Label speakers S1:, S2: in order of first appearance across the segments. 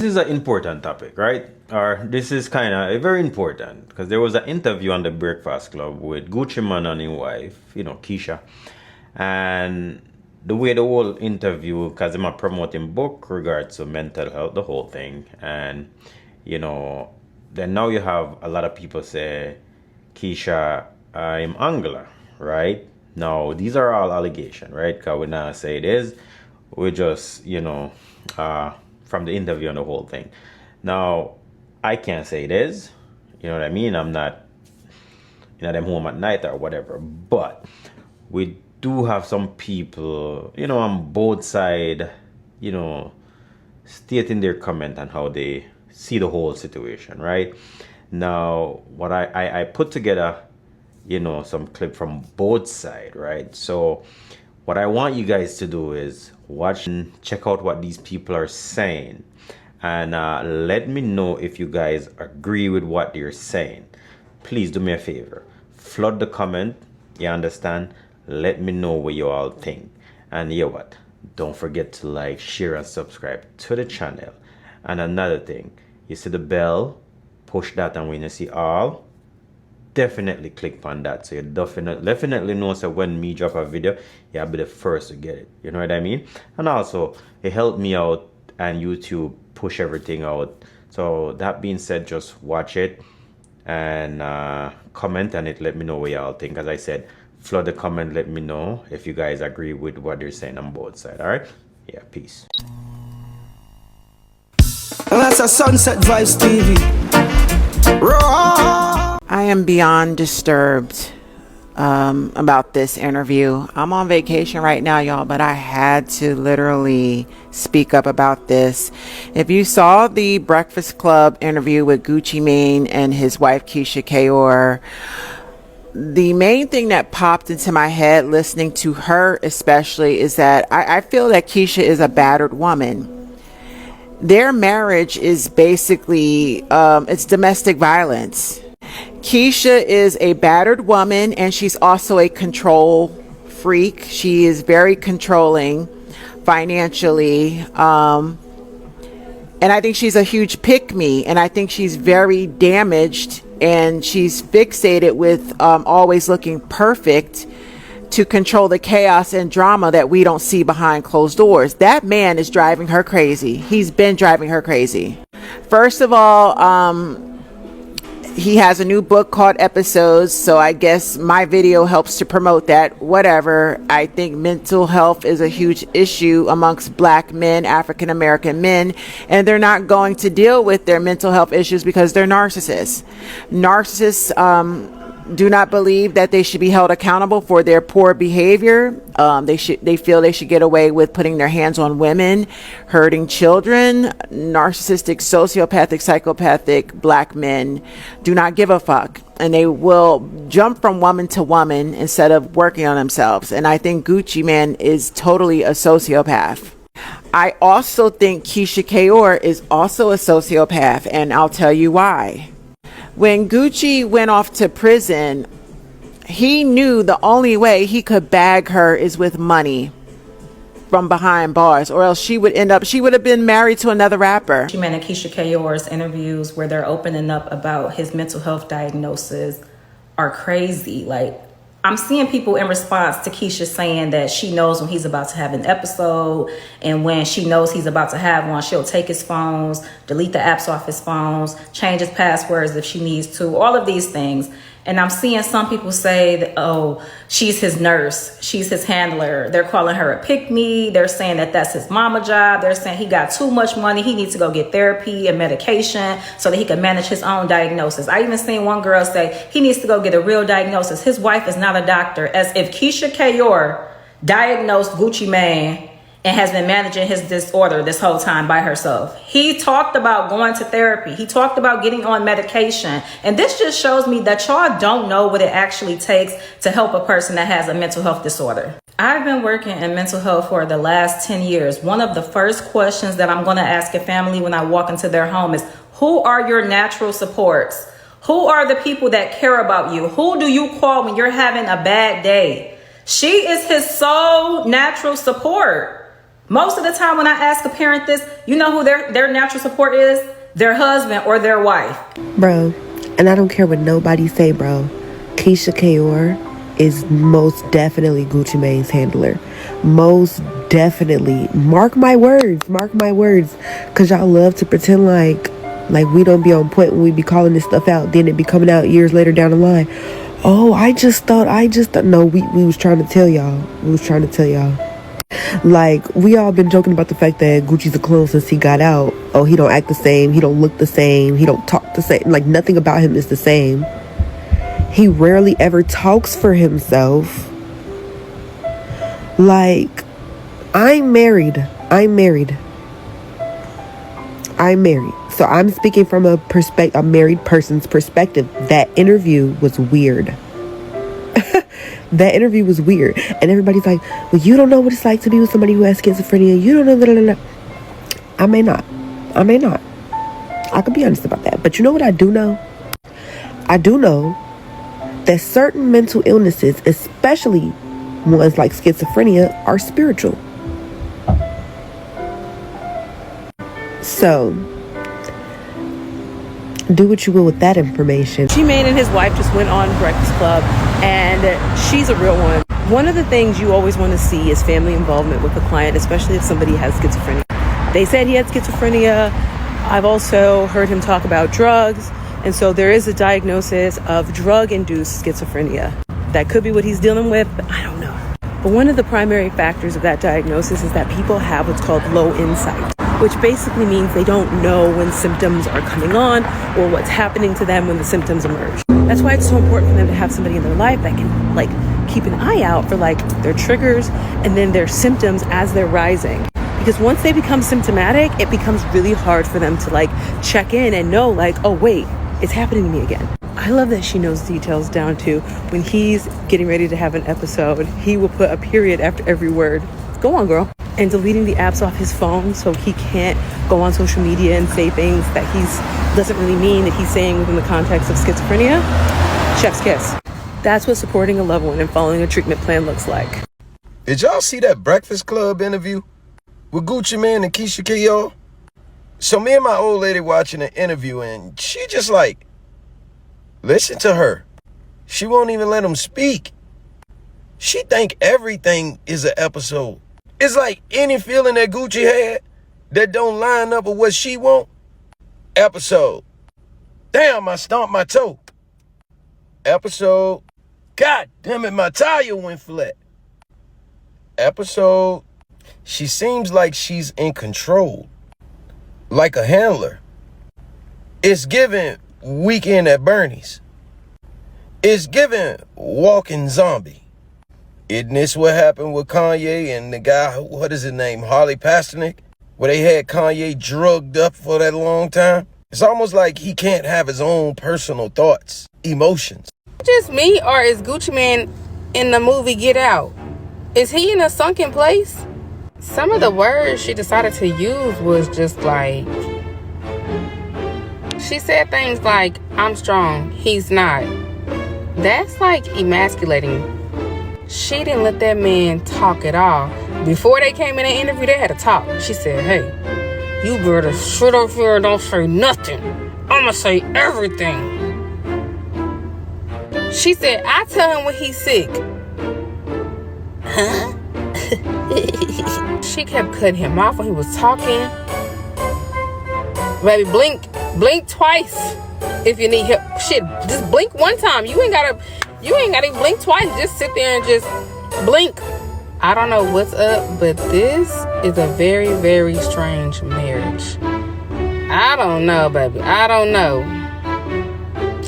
S1: This is an important topic, right? Or this is kind of very important because there was an interview on the Breakfast Club with Gucci Man and his wife, Keyshia. And the way the whole interview, because I'm promoting book regards to mental health, the whole thing. And, then now you have a lot of people say, Keyshia, I'm Angela, right? Now, these are all allegations, right? Because we not say it is. We just, from the interview and the whole thing. Now, I can't say it is. You know what I mean? I'm not, them home at night or whatever. But we do have some people, on both sides, stating their comment on how they see the whole situation, right? Now, what I put together, some clip from both sides, right? So what I want you guys to do is watch and check out what these people are saying. And let me know if you guys agree with what they're saying. Please do me a favor. Flood the comment. You understand? Let me know what you all think. And you know what? Don't forget to like, share, and subscribe to the channel. And another thing, you see the bell, push that, and when you see all, definitely click on that, so you definitely know, so when me drop a video, you'll be the first to get it. You know what I mean? And also, it helped me out and YouTube push everything out. So that being said, just watch it and comment on it. Let me know what y'all think. As I said, flood the comment. Let me know if you guys agree with what they're saying on both sides. All right? Yeah, peace.
S2: And that's a Sunset Vibes TV. Raw.
S3: I am beyond disturbed about this interview. I'm on vacation right now, y'all, but I had to literally speak up about this. If you saw the Breakfast Club interview with Gucci Mane and his wife Keyshia Kayor, the main thing that popped into my head listening to her especially is that I feel that Keyshia is a battered woman. Their marriage is basically it's domestic violence. Keyshia is a battered woman, and she's also a control freak. She is very controlling financially, and I think she's a huge pick-me, and I think she's very damaged, and she's fixated with always looking perfect to control the chaos and drama that we don't see behind closed doors. That man is driving her crazy. He's been driving her crazy. First of all, he has a new book called Episodes, so I guess my video helps to promote that. Whatever. I think mental health is a huge issue amongst black men, African American men, and they're not going to deal with their mental health issues because they're narcissists. Narcissists do not believe that they should be held accountable for their poor behavior. They feel they should get away with putting their hands on women, hurting children. Narcissistic, sociopathic, psychopathic black men do not give a fuck, and they will jump from woman to woman instead of working on themselves. And I think Gucci Mane is totally a sociopath. I also think Keyshia Kayor is also a sociopath, and I'll tell you why. When Gucci went off to prison, he knew the only way he could bag her is with money from behind bars, or else she would have been married to another rapper.
S4: Gucci Mane and Keyshia Kayor's interviews where they're opening up about his mental health diagnosis are crazy. Like, I'm seeing people in response to Keyshia saying that she knows when he's about to have an episode, and when she knows he's about to have one, she'll take his phones, delete the apps off his phones, change his passwords if she needs to, all of these things. And I'm seeing some people say that, oh, she's his nurse, she's his handler. They're calling her a pick-me. They're saying that that's his mama job. They're saying he got too much money. He needs to go get therapy and medication so that he can manage his own diagnosis. I even seen one girl say he needs to go get a real diagnosis. His wife is not a doctor, as if Keyshia Kayor diagnosed Gucci Mane and has been managing his disorder this whole time by herself. He talked about going to therapy. He talked about getting on medication. And this just shows me that y'all don't know what it actually takes to help a person that has a mental health disorder. I've been working in mental health for the last 10 years. One of the first questions that I'm gonna ask a family when I walk into their home is, who are your natural supports? Who are the people that care about you? Who do you call when you're having a bad day? She is his sole natural support. Most of the time when I ask a parent this, you know who their natural support is? Their husband or their wife.
S5: Bro, and I don't care what nobody say, bro. Keyshia Kayor is most definitely Gucci Mane's handler. Most definitely. Mark my words. Because y'all love to pretend like we don't be on point when we be calling this stuff out. Then it be coming out years later down the line. Oh, I just thought. No, we was trying to tell y'all. Like, we all been joking about the fact that Gucci's a clone since he got out. Oh, he don't act the same. He don't look the same. He don't talk the same. Like, nothing about him is the same. He rarely ever talks for himself. Like, I'm married. So I'm speaking from a married person's perspective. That interview was weird. That interview was weird. And everybody's like, well, you don't know what it's like to be with somebody who has schizophrenia. You don't know. Blah, blah, blah. I may not. I could be honest about that. But you know what I do know? I do know that certain mental illnesses, especially ones like schizophrenia, are spiritual. So, do what you will with that information.
S6: Gucci Mane and his wife just went on Breakfast Club, and she's a real one. One of the things you always want to see is family involvement with the client, especially if somebody has schizophrenia. They said he had schizophrenia. I've also heard him talk about drugs, and so there is a diagnosis of drug-induced schizophrenia. That could be what he's dealing with, but I don't know. But one of the primary factors of that diagnosis is that people have what's called low insight, which basically means they don't know when symptoms are coming on or what's happening to them when the symptoms emerge. That's why it's so important for them to have somebody in their life that can keep an eye out for their triggers and then their symptoms as they're rising. Because once they become symptomatic, it becomes really hard for them to check in and know oh wait, it's happening to me again. I love that she knows details down to when he's getting ready to have an episode, he will put a period after every word. Go on, girl. And deleting the apps off his phone so he can't go on social media and say things that doesn't really mean that he's saying within the context of schizophrenia. Chef's kiss. That's what supporting a loved one and following a treatment plan looks like.
S7: Did y'all see that Breakfast Club interview with Gucci Mane and Keyshia Kayor? So me and my old lady watching an interview, and she just listen to her. She won't even let him speak. She think everything is an episode. It's like any feeling that Gucci had that don't line up with what she want. Episode. Damn, I stomped my toe. Episode. God damn it, my tire went flat. Episode. She seems like she's in control. Like a handler. It's given Weekend at Bernie's. It's given Walking Zombie. Isn't this what happened with Kanye and the guy, what is his name, Harley Pasternak? Where they had Kanye drugged up for that long time? It's almost like he can't have his own personal thoughts, emotions.
S8: Just me, or is Gucci Mane in the movie Get Out? Is he in a sunken place? Some of the words she decided to use was just she said things like, I'm strong, he's not. That's emasculating. She didn't let that man talk at all. Before they came in the interview, they had a talk. She said, hey, you better sit up here and don't say nothing. I'ma say everything. She said, I tell him when he's sick. Huh? She kept cutting him off when he was talking. Baby, blink twice if you need help. Shit, just blink one time. You ain't gotta blink twice. Just sit there and just blink. I don't know what's up, but this is a very, very strange marriage. I don't know, baby. I don't know.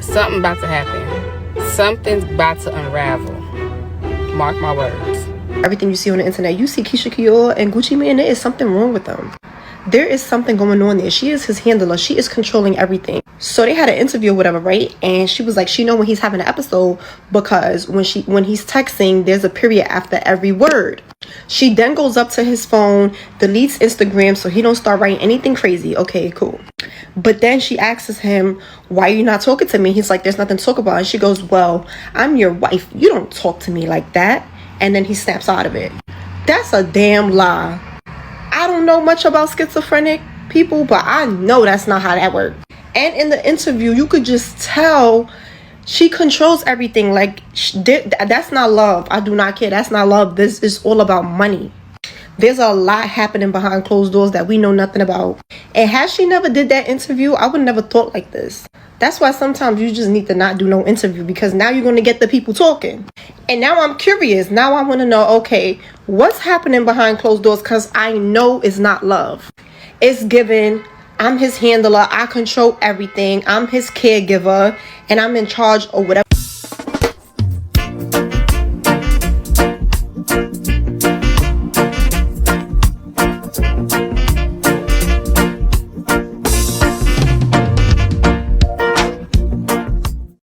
S8: Something about to happen. Something's about to unravel. Mark my words.
S9: Everything you see on the internet, you see Keyshia Kayor and Gucci Mane, there is something wrong with them. There is something going on there. She is his handler. She is controlling everything. So they had an interview or whatever, right? And she was like, she know when he's having an episode because when he's texting, there's a period after every word. She then goes up to his phone, deletes Instagram so he don't start writing anything crazy. Okay, cool. But then she asks him, why are you not talking to me? He's like, there's nothing to talk about. And she goes, well, I'm your wife. You don't talk to me like that. And then he snaps out of it. That's a damn lie. don't know much about schizophrenic people, but I know that's not how that works. And in the interview, you could just tell she controls everything. Like, that's not love. I do not care. That's not love. This is all about money. There's a lot happening behind closed doors that we know nothing about. And had she never did that interview, I would never thought like this. That's why sometimes you just need to not do no interview, because now you're going to get the people talking. And now I'm curious. Now I want to know, okay, what's happening behind closed doors? Because I know it's not love. It's given, I'm his handler, I control everything, I'm his caregiver, and I'm in charge of whatever